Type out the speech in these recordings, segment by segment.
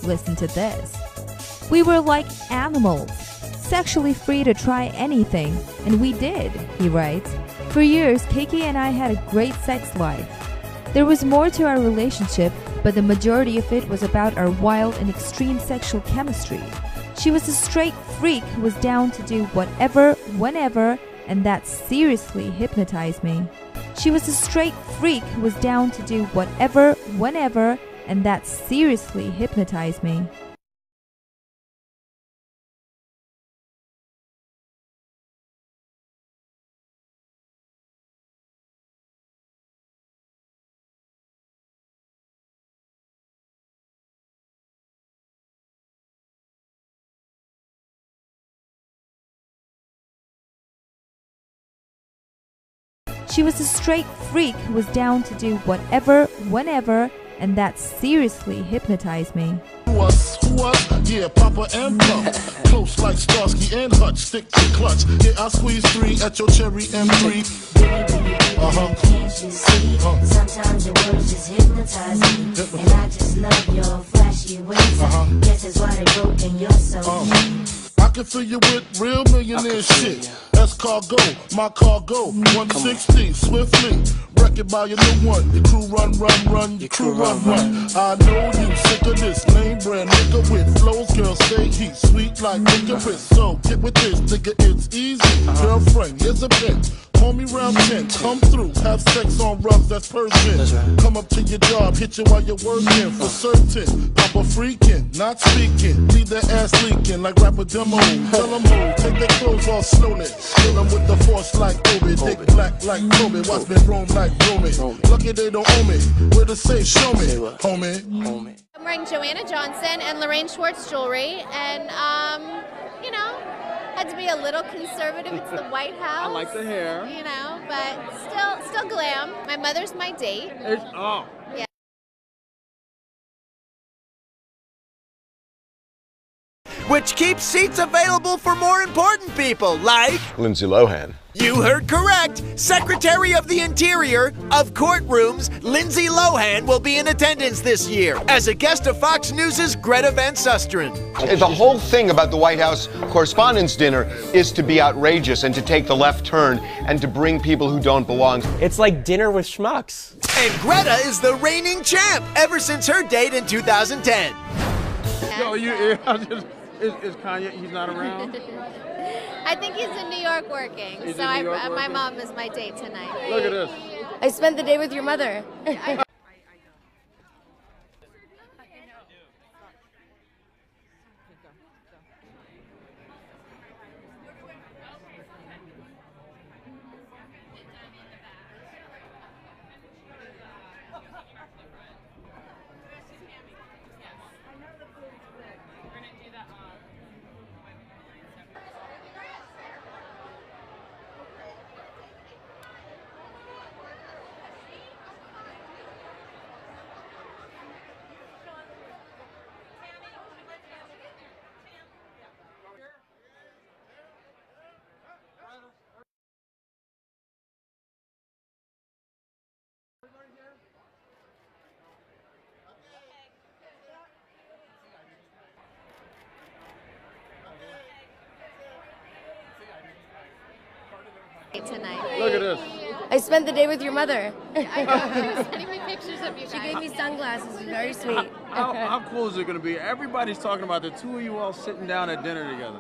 Listen to this. We were like animals, sexually free to try anything, and we did, he writes. For years, Ǩeiki and I had a great sex life. There was more to our relationship, but the majority of it was about our wild and extreme sexual chemistry. She was a straight freak who was down to do whatever, whenever, and that seriously hypnotized me. She was a straight freak who was down to do whatever, whenever, and that seriously hypnotized me. She was a straight freak who was down to do whatever, whenever, and that seriously hypnotized me. Who was? Yeah, Papa and Pump. Close like Starsky and Hutch, stick to clutch. Yeah, I squeeze 3 at your cherry M3. Can't you see? Sometimes your words just hypnotize me. And I just love your flashy ways. Guess that's why they broke in your soul. I can fill you with real millionaire shit. That's cargo, my cargo. 160, swiftly. Wreck it by your new one. Your crew run, your crew run. I know you sick of this name brand nigga with flows. Girl, stay heat, sweet like licorice. So get with this, nigga, it's easy. Girlfriend, here's a pen. Call me round 10, come through, have sex on rugs, that's Persian. Come up to your job, hit you while you're working, for certain. Papa freaking, not speaking, leave their ass leaking like rapper demo. Tell them who, take their clothes off slowly. Kill them with the force like Obi, dick black like Kobe, watch me roam like Romy. Lucky they don't owe me, where to say, show me, homie. I'm wearing Joanna Johnson and Lorraine Schwartz jewelry, and you know, had to be a little conservative. It's the White House. I like the hair. You know, but still glam. My mother's my date. Yeah. Which keeps seats available for more important people, like Lindsay Lohan. You heard correct. Secretary of the Interior of Courtrooms, Lindsay Lohan will be in attendance this year as a guest of Fox News' Greta Van Susteren. The whole thing about the White House Correspondents' Dinner is to be outrageous and to take the left turn and to bring people who don't belong. It's like dinner with schmucks. And Greta is the reigning champ ever since her date in 2010. Yo, is Kanye, he's not around? I think he's in New York working. My mom is my date tonight. Look at this. I spent the day with your mother. Tonight. Look at this. I spent the day with your mother. She was sending me pictures of you guys. She gave me sunglasses. Very sweet. How cool is it going to be? Everybody's talking about the two of you all sitting down at dinner together.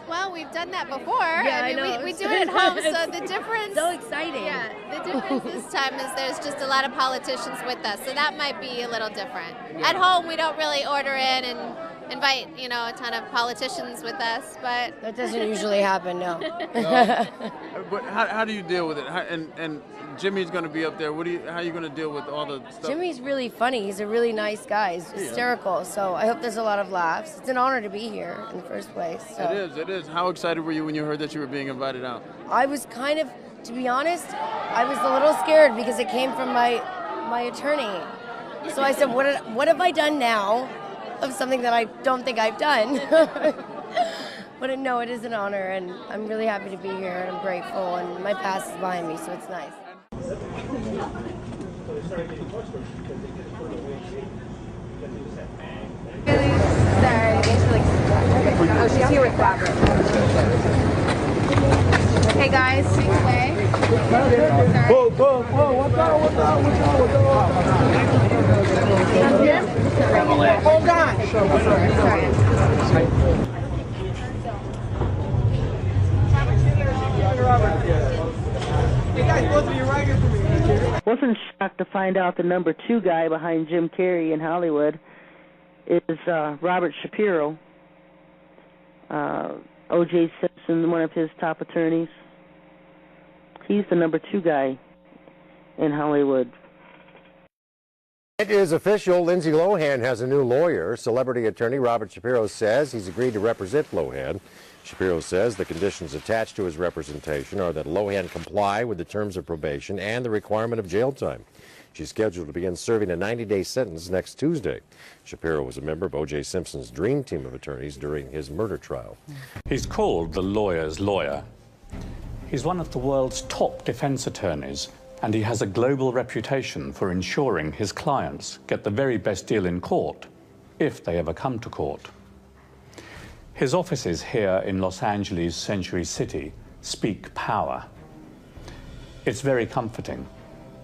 Well, we've done that before. Yeah, I mean, know. we do it at home, so the difference... So exciting. Yeah, the difference this time is there's just a lot of politicians with us, so that might be a little different. Yeah. At home, we don't really order in and invite, you know, a ton of politicians with us, but... That doesn't usually happen, no. But how do you deal with it? And Jimmy's going to be up there. How are you going to deal with all the stuff? Jimmy's really funny. He's a really nice guy. He's hysterical. So I hope there's a lot of laughs. It's an honor to be here in the first place. So. It is. How excited were you when you heard that you were being invited out? I was kind of, to be honest, I was a little scared because it came from my attorney. So I said, what have I done now of something that I don't think I've done? But no, it is an honor, and I'm really happy to be here, and I'm grateful, and my past is behind me, so it's nice. 「Oh, she's here with Robert. Hey guys, take away. Whoa, whoa, whoa, what's up, what's up, what's up, what's up? Hold on. Sorry. Hey guys, both of you right here for me. Wasn't shocked to find out the number 2 guy behind Jim Carrey in Hollywood is Robert Shapiro. O.J. Simpson, one of his top attorneys. He's the number 2 guy in Hollywood. It is official. Lindsay Lohan has a new lawyer. Celebrity attorney Robert Shapiro says he's agreed to represent Lohan. Shapiro says the conditions attached to his representation are that Lohan comply with the terms of probation and the requirement of jail time. She's scheduled to begin serving a 90-day sentence next Tuesday. Shapiro was a member of O.J. Simpson's dream team of attorneys during his murder trial. He's called the lawyer's lawyer. He's one of the world's top defense attorneys, and he has a global reputation for ensuring his clients get the very best deal in court, if they ever come to court. His offices here in Los Angeles' Century City speak power. It's very comforting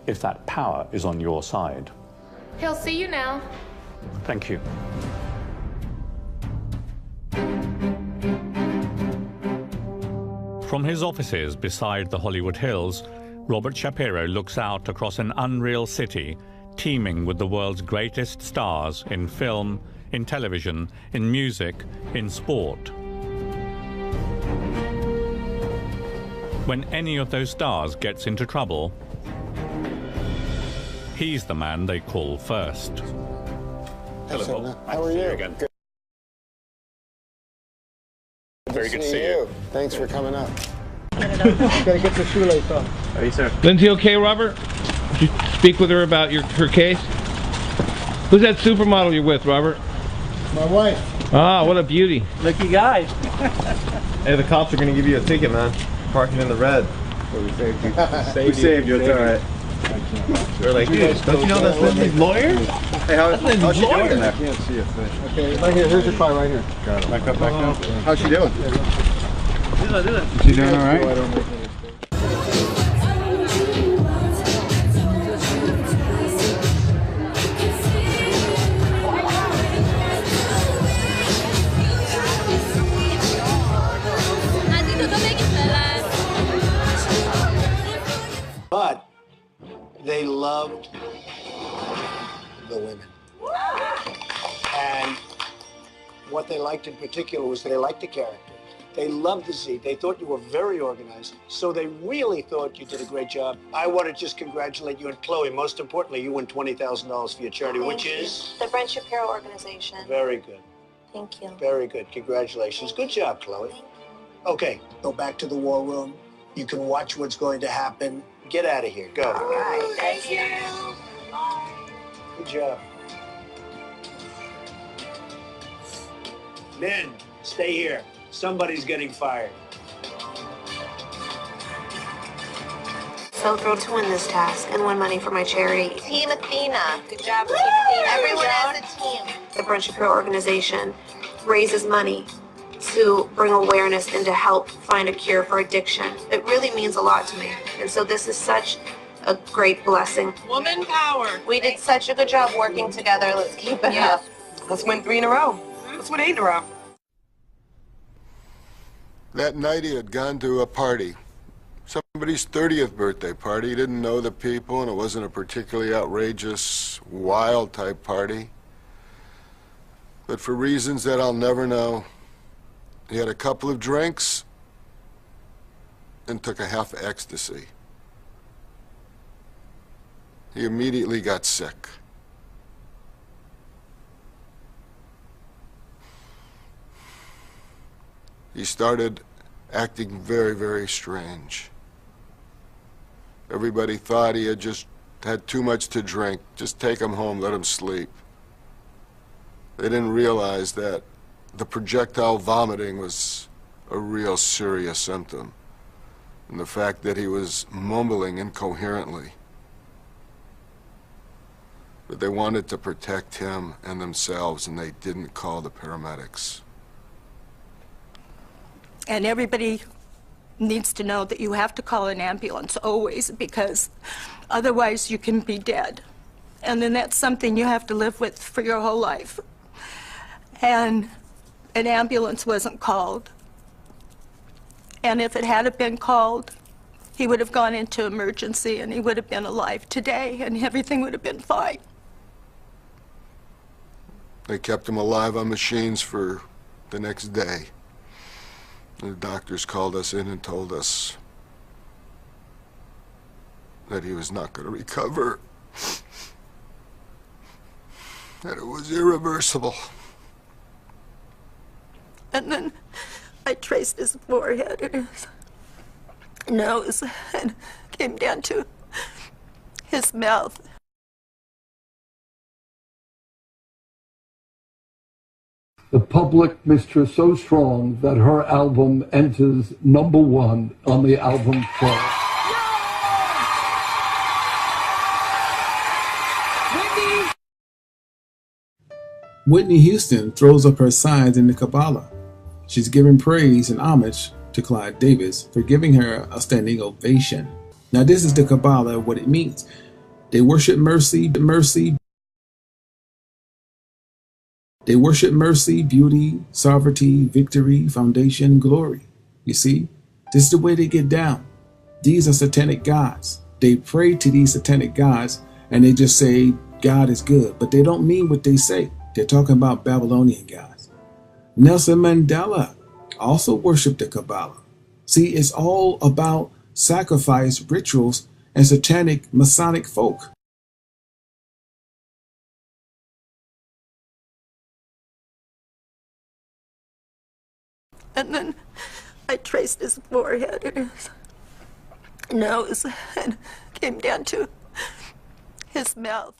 if that power is on your side. He'll see you now. Thank you. From his offices beside the Hollywood Hills, Robert Shapiro looks out across an unreal city teeming with the world's greatest stars in film, in television, in music, in sport. When any of those stars gets into trouble, he's the man they call first. Hello, Bob. How are you? Again. Good. Very good to see you. Thanks for coming up. Gotta get the shoelace off. How are you, sir? Lindsay, okay, Robert? Did you speak with her about her case? Who's that supermodel you're with, Robert? My wife. Ah, what a beauty. Lucky guy. Hey, the cops are gonna give you a ticket, man. Parking in the red. So we saved you. We saved you, it's alright. We're like, dude, don't you know that's Lindsay's lawyer? Hey, how's she doing in there? I can't see a fish. Okay, right here. Here's your car right here. Got it. Back up, back up. How's she doing? She doing alright? But they loved the women. And what they liked in particular was they liked the character. They loved the Z. They thought you were very organized. So they really thought you did a great job. I want to just congratulate you and Chloe. Most importantly, you won $20,000 for your charity, which is? The Brent Shapiro Organization. Very good. Thank you. Very good. Congratulations. Good job, Chloe. Okay, go back to the war room. You can watch what's going to happen. Get out of here. Go. All right. Thank you. Good job. Men, stay here. Somebody's getting fired. So thrilled to win this task and win money for my charity. Team Athena. Good job, Team Athena. Everyone has a team. The Brent Shapiro Organization raises money to bring awareness and to help find a cure for addiction. It really means a lot to me. And so this is such a great blessing. Woman power. We did such a good job working together. Let's keep it up. Let's win 3 in a row. Let's win 8 in a row. That night he had gone to a party. Somebody's 30th birthday party. He didn't know the people, and it wasn't a particularly outrageous, wild type party. But for reasons that I'll never know, he had a couple of drinks and took a half of ecstasy. He immediately got sick. He started acting very, very strange. Everybody thought he had just had too much to drink. Just take him home, let him sleep. They didn't realize that the projectile vomiting was a real serious symptom, and the fact that he was mumbling incoherently. But they wanted to protect him and themselves, and they didn't call the paramedics. And everybody needs to know that you have to call an ambulance always, because otherwise you can be dead. And then that's something you have to live with for your whole life. And an ambulance wasn't called. And if it had been called, he would have gone into emergency and he would have been alive today and everything would have been fine. They kept him alive on machines for the next day. The doctors called us in and told us that he was not going to recover, that it was irreversible. And then I traced his forehead and his nose and came down to his mouth. The public missed her so strong that her album enters #1 on the album chart. Whitney Houston throws up her signs in the Kabbalah. She's giving praise and homage to Clive Davis for giving her a standing ovation. Now this is the Kabbalah, what it means. They worship mercy, They worship mercy, beauty, sovereignty, victory, foundation, glory. You see, this is the way they get down. These are satanic gods. They pray to these satanic gods and they just say God is good, but they don't mean what they say. They're talking about Babylonian gods. Nelson Mandela also worshiped the Kabbalah. See, it's all about sacrifice, rituals, and satanic Masonic folk. And then I traced his forehead and his nose and came down to his mouth.